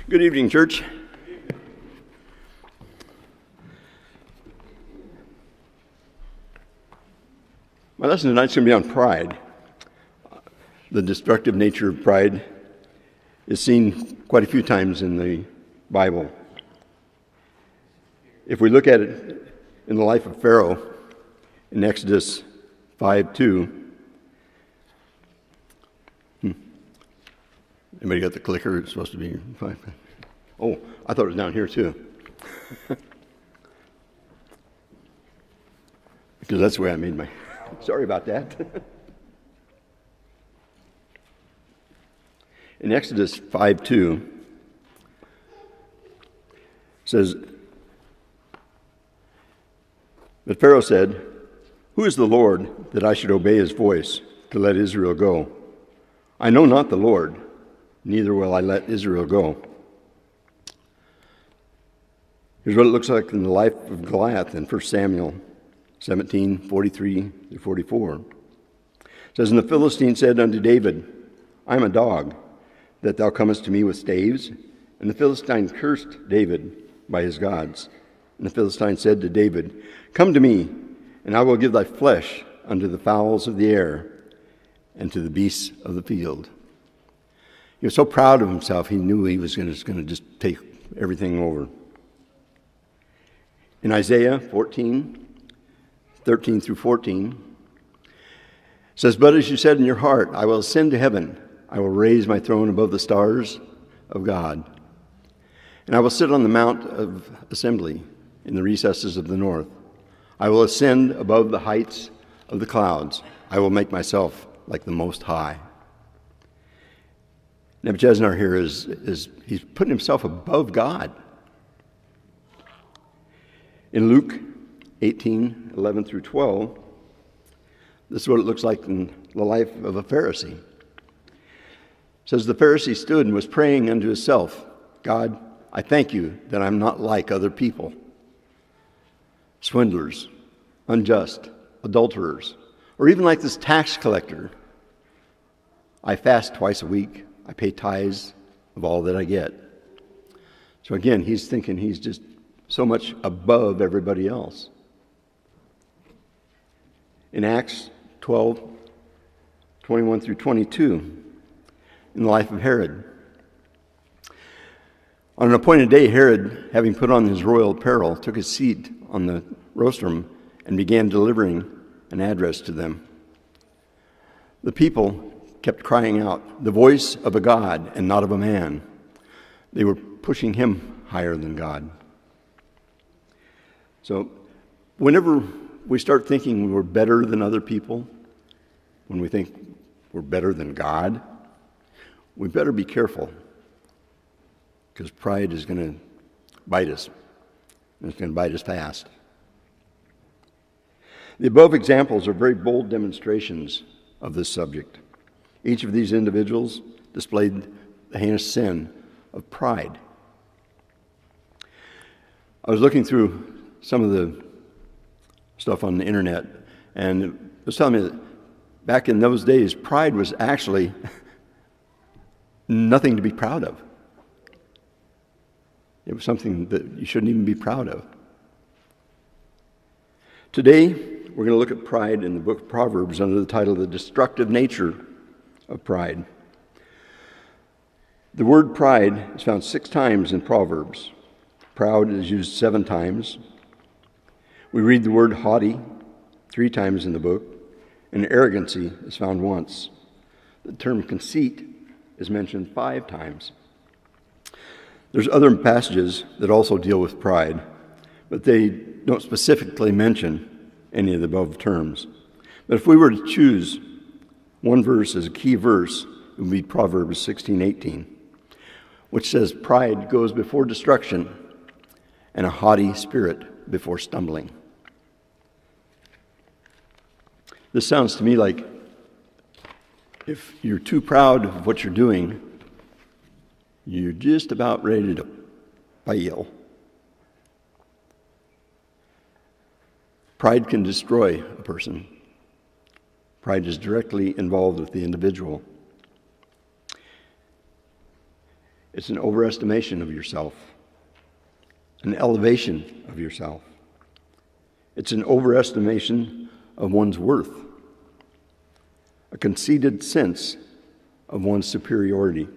Good evening, church. My lesson tonight is going to be on pride. The destructive nature of pride is seen quite a few times in the Bible. If we look at it in the life of Pharaoh in Exodus 5:2, anybody got the clicker? It's supposed to be 5. Oh, I thought it was down here too. Because that's the way I made my... Sorry about that. In Exodus 5:2, says, "But Pharaoh said, 'Who is the Lord that I should obey his voice to let Israel go? I know not the Lord, neither will I let Israel go.'" Here's what it looks like in the life of Goliath in 1 Samuel 17:43-44. It says, "And the Philistine said unto David, I am a dog, that thou comest to me with staves. And the Philistine cursed David by his gods. And the Philistine said to David, Come to me, and I will give thy flesh unto the fowls of the air, and to the beasts of the field." He was so proud of himself, he knew he was going to just take everything over. In Isaiah 14:13-14, it says, "But as you said in your heart, I will ascend to heaven. I will raise my throne above the stars of God. And I will sit on the mount of assembly in the recesses of the north. I will ascend above the heights of the clouds. I will make myself like the Most High." Nebuchadnezzar here is he's putting himself above God. In Luke 18:11-12, this is what it looks like in the life of a Pharisee. It says, "The Pharisee stood and was praying unto himself, God, I thank you that I'm not like other people, swindlers, unjust, adulterers, or even like this tax collector. I fast twice a week. I pay tithes of all that I get." So again, he's thinking he's just so much above everybody else. In Acts 12:21-22, in the life of Herod. On an appointed day, Herod, having put on his royal apparel, took his seat on the rostrum and began delivering an address to them. The people kept crying out, "The voice of a God and not of a man." They were pushing him higher than God. So whenever we start thinking we're better than other people, when we think we're better than God, we better be careful, because pride is going to bite us, and it's going to bite us fast. The above examples are very bold demonstrations of this subject. Each of these individuals displayed the heinous sin of pride. I was looking through some of the stuff on the internet, and it was telling me that back in those days, pride was actually nothing to be proud of. It was something that you shouldn't even be proud of. Today, we're going to look at pride in the book of Proverbs under the title, "The Destructive Nature of Pride." The word pride is found 6 times in Proverbs. Proud is used 7 times. We read the word haughty 3 times in the book, and arrogancy is found once. The term conceit is mentioned 5 times. There's other passages that also deal with pride, but they don't specifically mention any of the above terms. But if we were to choose one verse as a key verse, it would be Proverbs 16:18, which says, "Pride goes before destruction, and a haughty spirit before stumbling." This sounds to me like if you're too proud of what you're doing, you're just about ready to fail. Pride can destroy a person. Pride is directly involved with the individual. It's an overestimation of yourself, an elevation of yourself. It's an overestimation of one's worth, a conceited sense of one's superiority.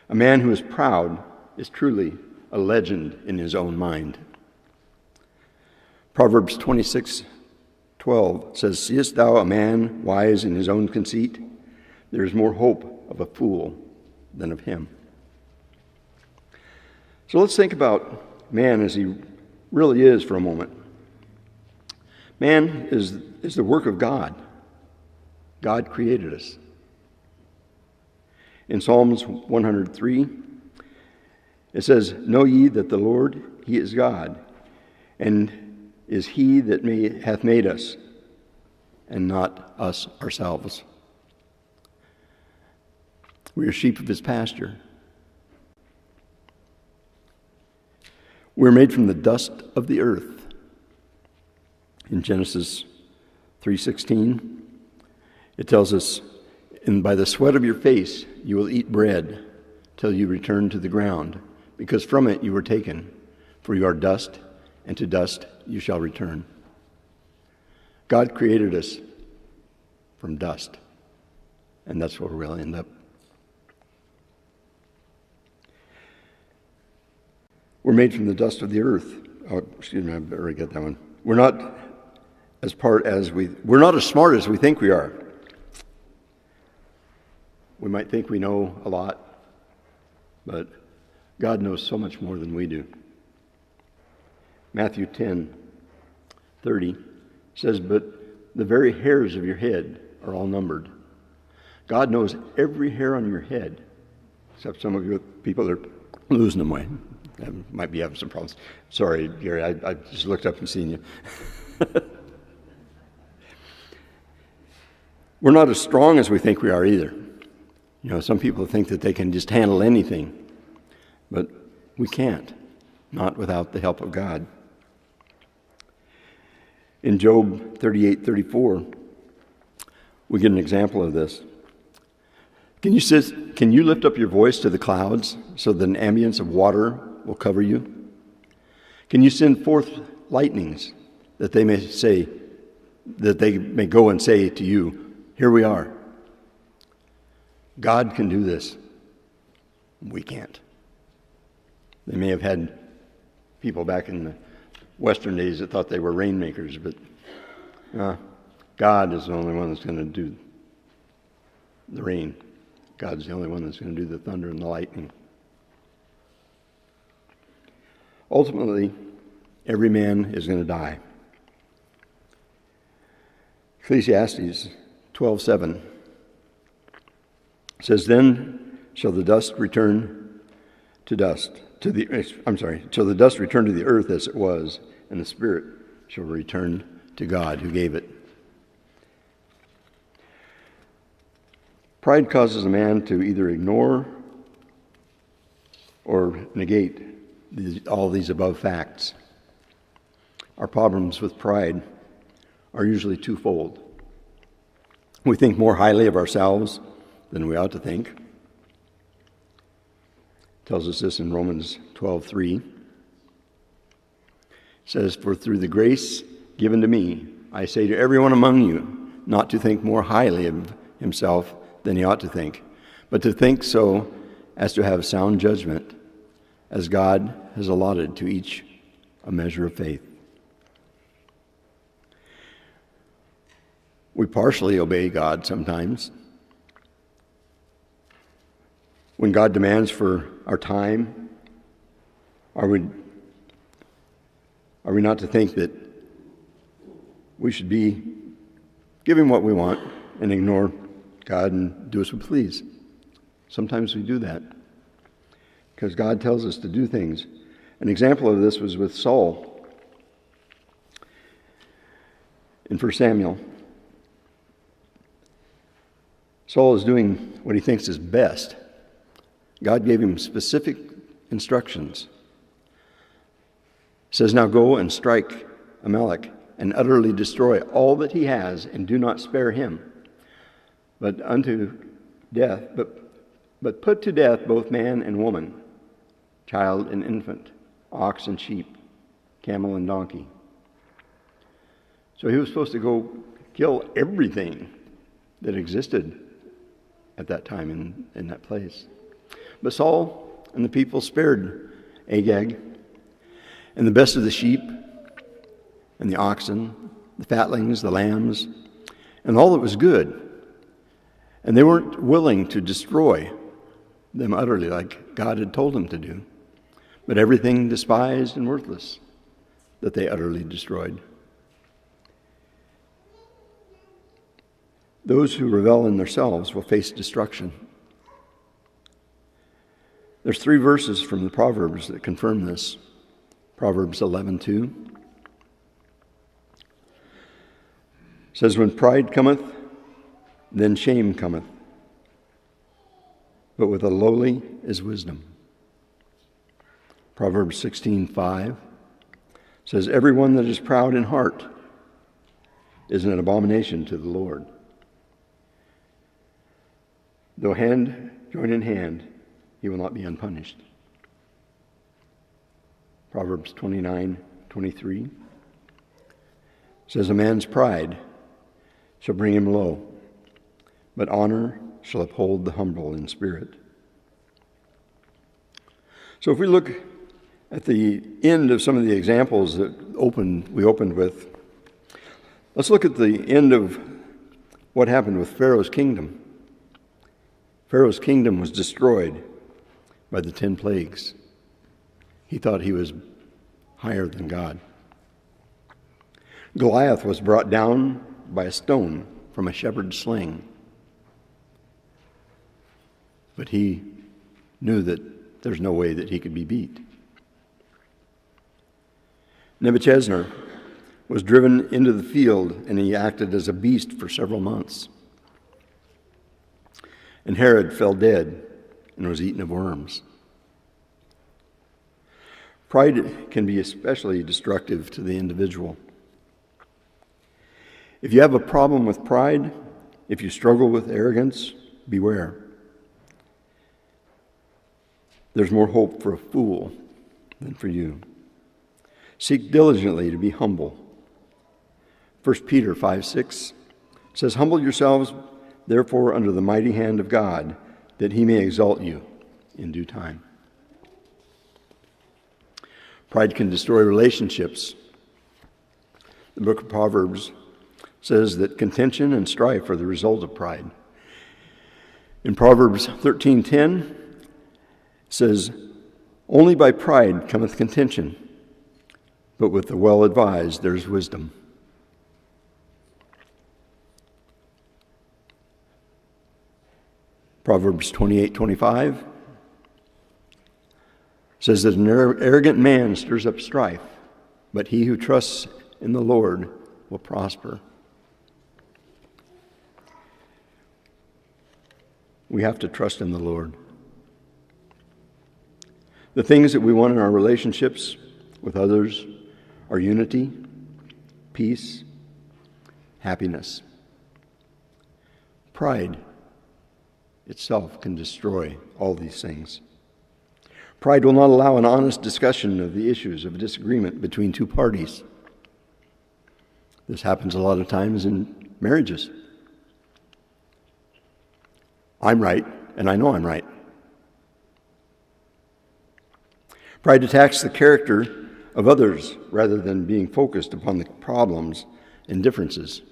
A man who is proud is truly a legend in his own mind. Proverbs 26:12 says, "Seest thou a man wise in his own conceit? There is more hope of a fool than of him." So let's think about man as he really is for a moment. Man is the work of God. God created us. In Psalms 103, it says, "Know ye that the Lord, he is God, and is he that hath made us, and not us ourselves. We are sheep of his pasture. We are made from the dust of the earth." In Genesis 3:16, it tells us, "And by the sweat of your face you will eat bread till you return to the ground, because from it you were taken, for you are dust, and to dust you shall return." God created us from dust, and that's where we'll end up. We're made from the dust of the earth. Oh, excuse me, I better get that one. We're not as smart as we think we are. We might think we know a lot, but God knows so much more than we do. Matthew 10:30 says, "But the very hairs of your head are all numbered." God knows every hair on your head, except some of you people are losing them away. Might be having some problems. Sorry, Gary, I just looked up and seen you. We're not as strong as we think we are either. You know, some people think that they can just handle anything, but we can't, not without the help of God. In Job 38:34, we get an example of this. Can you lift up your voice to the clouds so that an ambience of water will cover you? Can you send forth lightnings that they may go and say to you, "Here we are"? God can do this. We can't. They may have had people back in the Western days that thought they were rainmakers, but God is the only one that's going to do the rain. God's the only one that's going to do the thunder and the lightning. Ultimately, every man is going to die. Ecclesiastes 12:7 says, "Then shall the dust return to dust, shall the dust return to the earth as it was, and the spirit shall return to God who gave it." Pride causes a man to either ignore or negate all these above facts. Our problems with pride are usually twofold. We think more highly of ourselves than we ought to think. It tells us this in Romans 12:3. It says, "For through the grace given to me, I say to everyone among you, not to think more highly of himself than he ought to think, but to think so as to have sound judgment, as God has allotted to each a measure of faith." We partially obey God sometimes. When God demands for our time, are we not to think that we should be giving what we want and ignore God and do as we please? Sometimes we do that because God tells us to do things. An example of this was with Saul in 1 Samuel. Saul is doing what he thinks is best. God gave him specific instructions. It says, "Now go and strike Amalek and utterly destroy all that he has, and do not spare him, but But put to death both man and woman, child and infant, ox and sheep, camel and donkey. So he was supposed to go kill everything that existed at that time in that place. But Saul and the people spared Agag and the best of the sheep and the oxen, the fatlings, the lambs, and all that was good. And they weren't willing to destroy them utterly like God had told them to do, but everything despised and worthless that they utterly destroyed. Those who revel in themselves will face destruction. There's 3 verses from the Proverbs that confirm this. Proverbs 11:2 says, "When pride cometh, then shame cometh, but with the lowly is wisdom." Proverbs 16:5 says, "Everyone that is proud in heart is an abomination to the Lord. Though hand join in hand, he will not be unpunished." Proverbs 29:23 says, "A man's pride shall bring him low, but honor shall uphold the humble in spirit." So if we look at the end of some of the examples that we opened with, let's look at the end of what happened with Pharaoh's kingdom. Pharaoh's kingdom was destroyed by the 10 plagues. He thought he was higher than God. Goliath was brought down by a stone from a shepherd's sling. But he knew that there's no way that he could be beat. Nebuchadnezzar was driven into the field, and he acted as a beast for several months. And Herod fell dead and was eaten of worms. Pride can be especially destructive to the individual. If you have a problem with pride, if you struggle with arrogance, beware. There's more hope for a fool than for you. Seek diligently to be humble. 1 Peter 5:6 says, "Humble yourselves, therefore, under the mighty hand of God, that he may exalt you in due time." Pride can destroy relationships. The book of Proverbs says that contention and strife are the result of pride. In Proverbs 13:10, it says, "Only by pride cometh contention, but with the well-advised there is wisdom." Proverbs 28:25 says that an arrogant man stirs up strife, but he who trusts in the Lord will prosper. We have to trust in the Lord. The things that we want in our relationships with others are unity, peace, happiness. Pride itself can destroy all these things. Pride will not allow an honest discussion of the issues of disagreement between two parties. This happens a lot of times in marriages. I'm right, and I know I'm right. Pride attacks the character of others rather than being focused upon the problems and differences.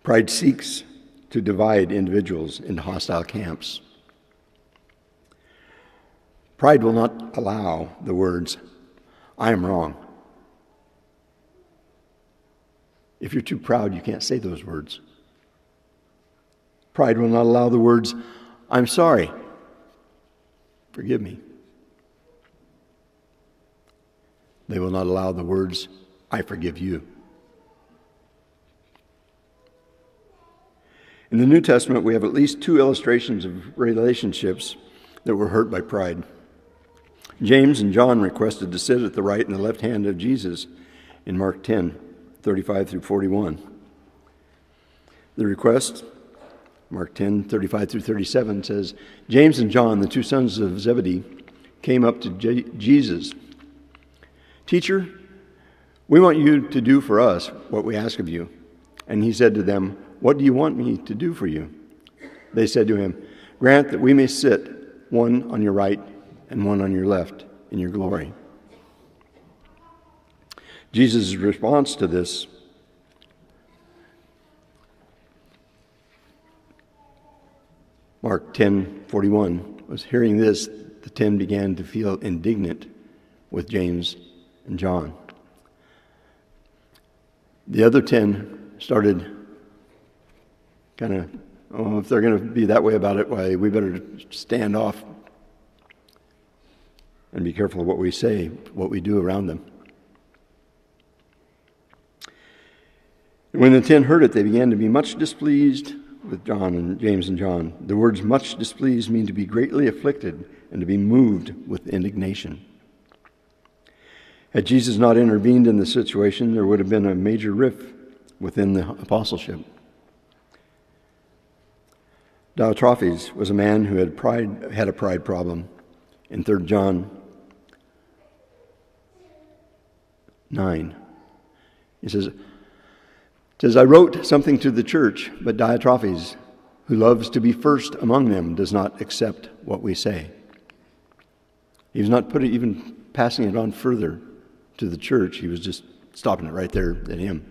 Pride seeks to divide individuals into hostile camps. Pride will not allow the words, "I am wrong." If you're too proud, you can't say those words. Pride will not allow the words, "I'm sorry. Forgive me." They will not allow the words, "I forgive you." In the New Testament, we have at least two illustrations of relationships that were hurt by pride. James and John requested to sit at the right and the left hand of Jesus in Mark 10:35 through 41. The request Mark 10:35 through 37 says, James and John, the two sons of Zebedee, came up to Jesus. Teacher, we want you to do for us what we ask of you. And he said to them, what do you want me to do for you? They said to him, grant that we may sit, one on your right and one on your left, in your glory. Jesus' response to this Mark 10:41 was, hearing this, the 10 began to feel indignant with James and John. The other 10 started kind of, if they're going to be that way about it, why, we better stand off and be careful of what we say, what we do around them. And when the 10 heard it, they began to be much displeased with John and James and John. The words much displeased mean to be greatly afflicted and to be moved with indignation. Had Jesus not intervened in the situation, there would have been a major rift within the apostleship. Diotrephes was a man who had a pride problem. In 3 John 9, he says, I wrote something to the church, but Diotrephes, who loves to be first among them, does not accept what we say. He was not even passing it on further to the church. He was just stopping it right there at him.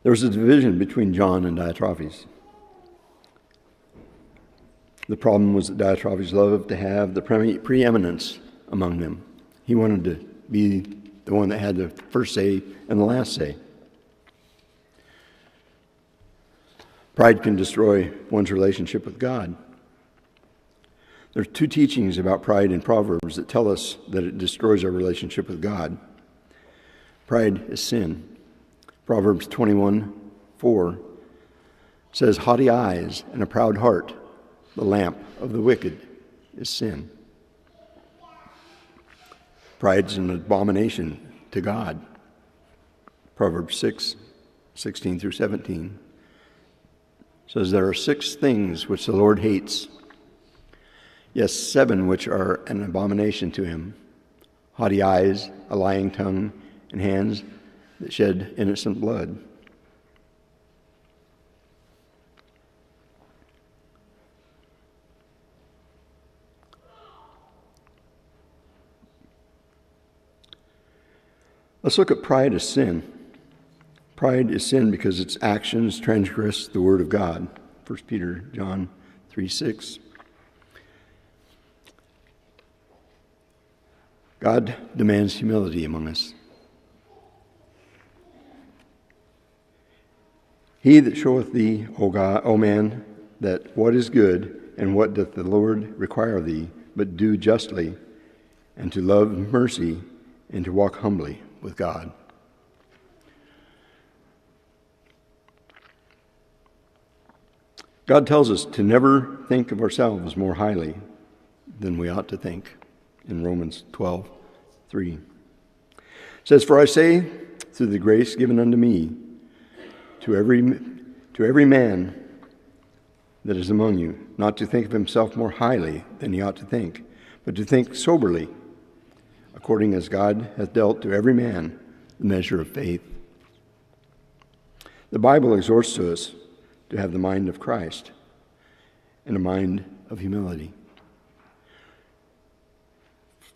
There was a division between John and Diotrephes. The problem was that Diotrephes loved to have the preeminence among them. He wanted to be the one that had the first say and the last say. Pride can destroy one's relationship with God. There are 2 teachings about pride in Proverbs that tell us that it destroys our relationship with God. Pride is sin. Proverbs 21:4 says, haughty eyes and a proud heart, the lamp of the wicked is sin. Pride is an abomination to God. Proverbs 6:16 through 17 says, there are 6 things which the Lord hates, yes, 7 which are an abomination to him: haughty eyes, a lying tongue, and hands that shed innocent blood. Let's look at pride as sin. Pride is sin because its actions transgress the word of God. 1 Peter John 3:6. God demands humility among us. He that showeth thee, O God, O man, that what is good, and what doth the Lord require of thee, but do justly, and to love mercy, and to walk humbly with God. God tells us to never think of ourselves more highly than we ought to think in Romans 12:3. It says, for I say, through the grace given unto me, to every man that is among you, not to think of himself more highly than he ought to think, but to think soberly, according as God hath dealt to every man the measure of faith. The Bible exhorts to us to have the mind of Christ and a mind of humility.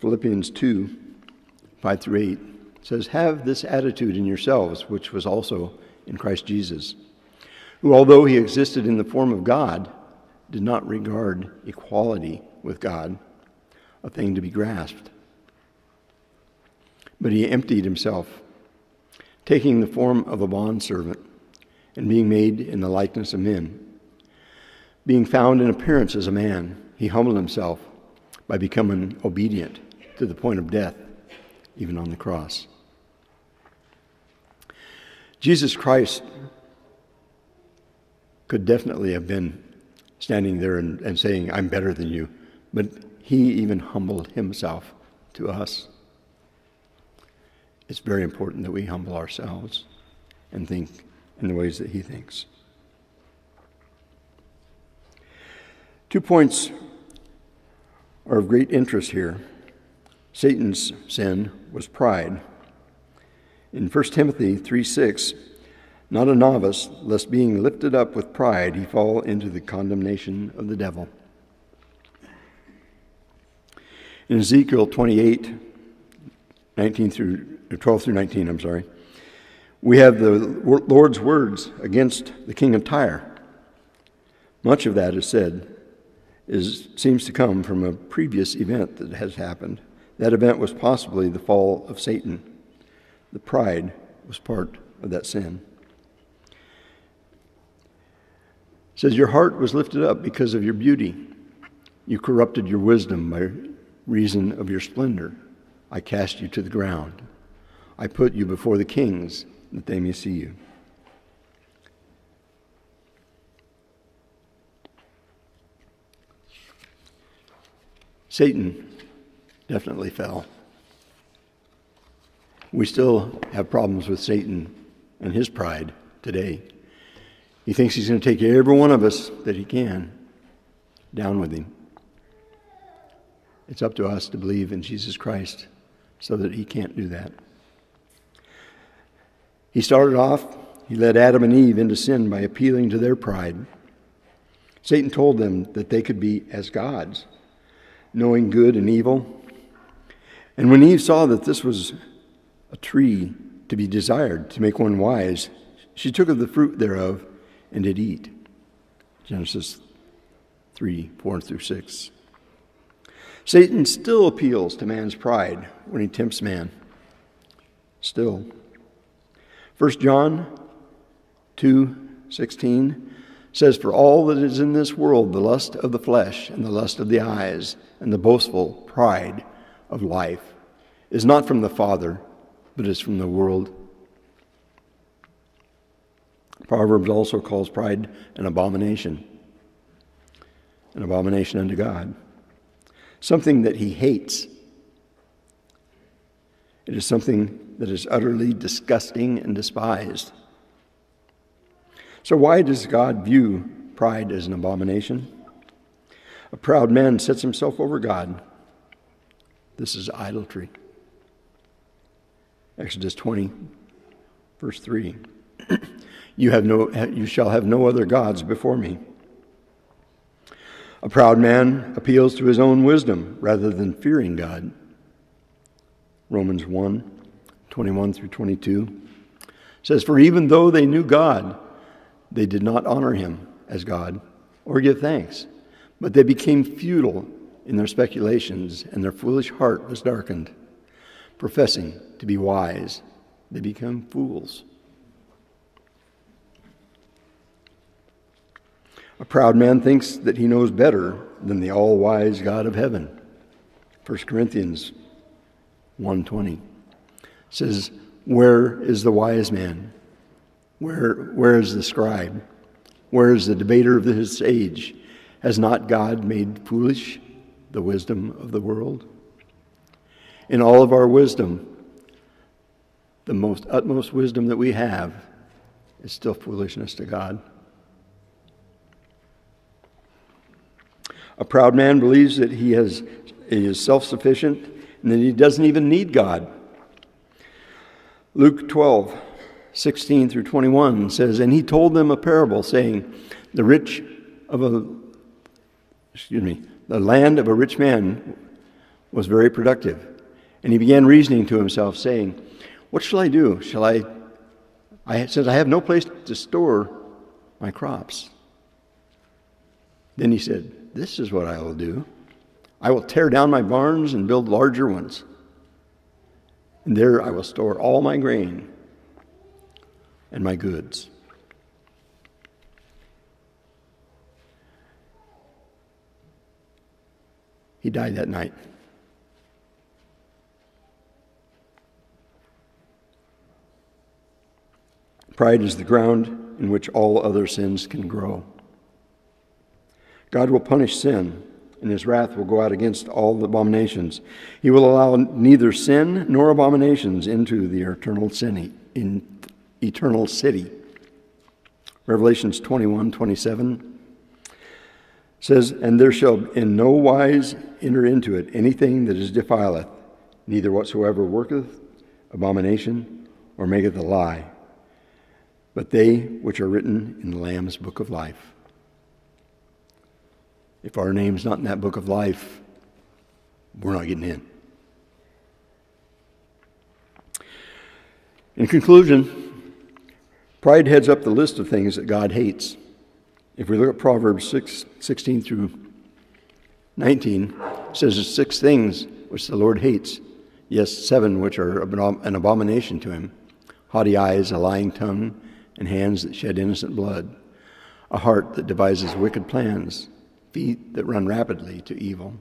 Philippians 2:5 through 8 says, have this attitude in yourselves, which was also in Christ Jesus, who, although he existed in the form of God, did not regard equality with God a thing to be grasped. But he emptied himself, taking the form of a bondservant, and being made in the likeness of men. Being found in appearance as a man, he humbled himself by becoming obedient to the point of death, even on the cross. Jesus Christ could definitely have been standing there and saying, I'm better than you, but he even humbled himself to us. it's very important that we humble ourselves and think in the ways that he thinks. 2 points are of great interest here. Satan's sin was pride. In 1 Timothy 3:6, not a novice, lest being lifted up with pride he fall into the condemnation of the devil. In Ezekiel 28, 12 through 19, we have the Lord's words against the king of Tyre. Much of that seems to come from a previous event that has happened. That event was possibly the fall of Satan. The pride was part of that sin. It says, your heart was lifted up because of your beauty. You corrupted your wisdom by reason of your splendor. I cast you to the ground. I put you before the kings that they may see you. Satan definitely fell. We still have problems with Satan and his pride today. He thinks he's going to take every one of us that he can down with him. It's up to us to believe in Jesus Christ so that he can't do that. He started off, he led Adam and Eve into sin by appealing to their pride. Satan told them that they could be as gods, knowing good and evil. And when Eve saw that this was a tree to be desired, to make one wise, she took of the fruit thereof and did eat. Genesis 3:4-6. Satan still appeals to man's pride when he tempts man. Still. 1 John 2:16 says, for all that is in this world, the lust of the flesh and the lust of the eyes and the boastful pride of life is not from the Father, but is from the world. Proverbs also calls pride an abomination unto God, something that he hates. It is something that is utterly disgusting and despised. So why does God view pride as an abomination? A proud man sets himself over God. This is idolatry. Exodus 20, verse 3. You shall have no other gods before me. A proud man appeals to his own wisdom rather than fearing God. Romans 1:21-22 says, for even though they knew God, they did not honor him as God or give thanks, but they became futile in their speculations, and their foolish heart was darkened. Professing to be wise, they become fools. A proud man thinks that he knows better than the all-wise God of heaven. 1 Corinthians 1:20 says, where is the wise man? Where is the scribe? Where is the debater of his age? Has not God made foolish the wisdom of the world? In all of our wisdom, the utmost wisdom that we have is still foolishness to God. A proud man believes that he is self-sufficient and that he doesn't even need God. Luke 12:16-21 says, and he told them a parable, saying, the land of a rich man was very productive. And he began reasoning to himself, saying, what shall I do? Since I have no place to store my crops. Then he said, this is what I will do. I will tear down my barns and build larger ones. And there I will store all my grain and my goods. He died that night. Pride is the ground in which all other sins can grow. God will punish sin and his wrath will go out against all the abominations. He will allow neither sin nor abominations into the eternal city. Revelations 21:27 says, "And there shall in no wise enter into it anything that is defileth, neither whatsoever worketh abomination or maketh a lie, but they which are written in the Lamb's book of life." If our name's not in that book of life, we're not getting in. In conclusion, pride heads up the list of things that God hates. If we look at Proverbs 16 through 19, it says there's 6 things which the Lord hates. Yes, 7 which are an abomination to him. Haughty eyes, a lying tongue, and hands that shed innocent blood. A heart that devises wicked plans. Feet that run rapidly to evil.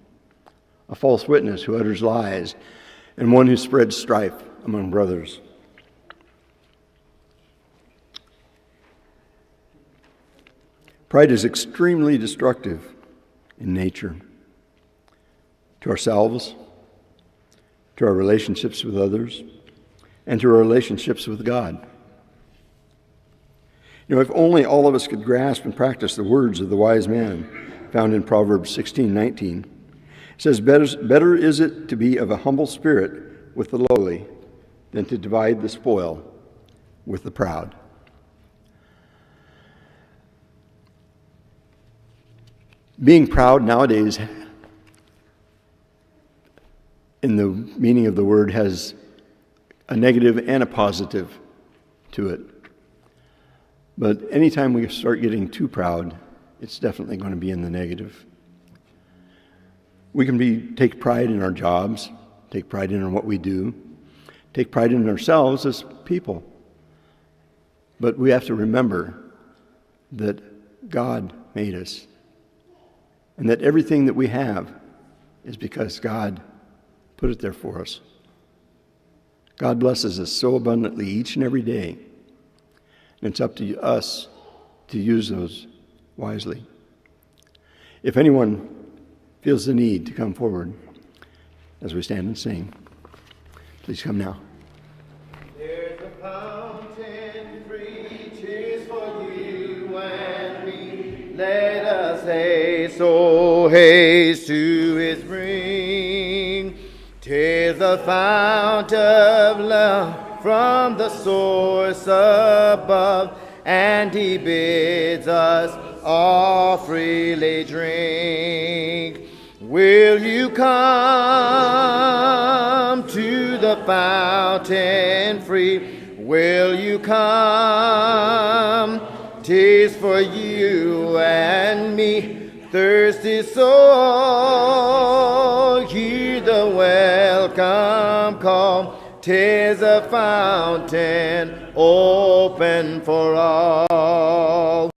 A false witness who utters lies, and one who spreads strife among brothers. Pride is extremely destructive in nature, to ourselves, to our relationships with others, and to our relationships with God. If only all of us could grasp and practice the words of the wise man found in Proverbs 16:19. It says, better is it to be of a humble spirit with the lowly than to divide the spoil with the proud. Being proud nowadays, in the meaning of the word, has a negative and a positive to it. But anytime we start getting too proud, it's definitely going to be in the negative. We can take pride in our jobs, take pride in what we do, take pride in ourselves as people. But we have to remember that God made us, and that everything that we have is because God put it there for us. God blesses us so abundantly each and every day, and it's up to us to use those wisely. If anyone feels the need to come forward as we stand and sing, please come now. There's a fountain free, 'tis for you and me. Let us haste, oh haste to his spring. 'Tis the fount of love from the source above, and he bids us all freely drink. Will you come to the fountain free? Will you come? 'Tis for you and me, thirsty soul, hear the welcome call. 'Tis a fountain open for all.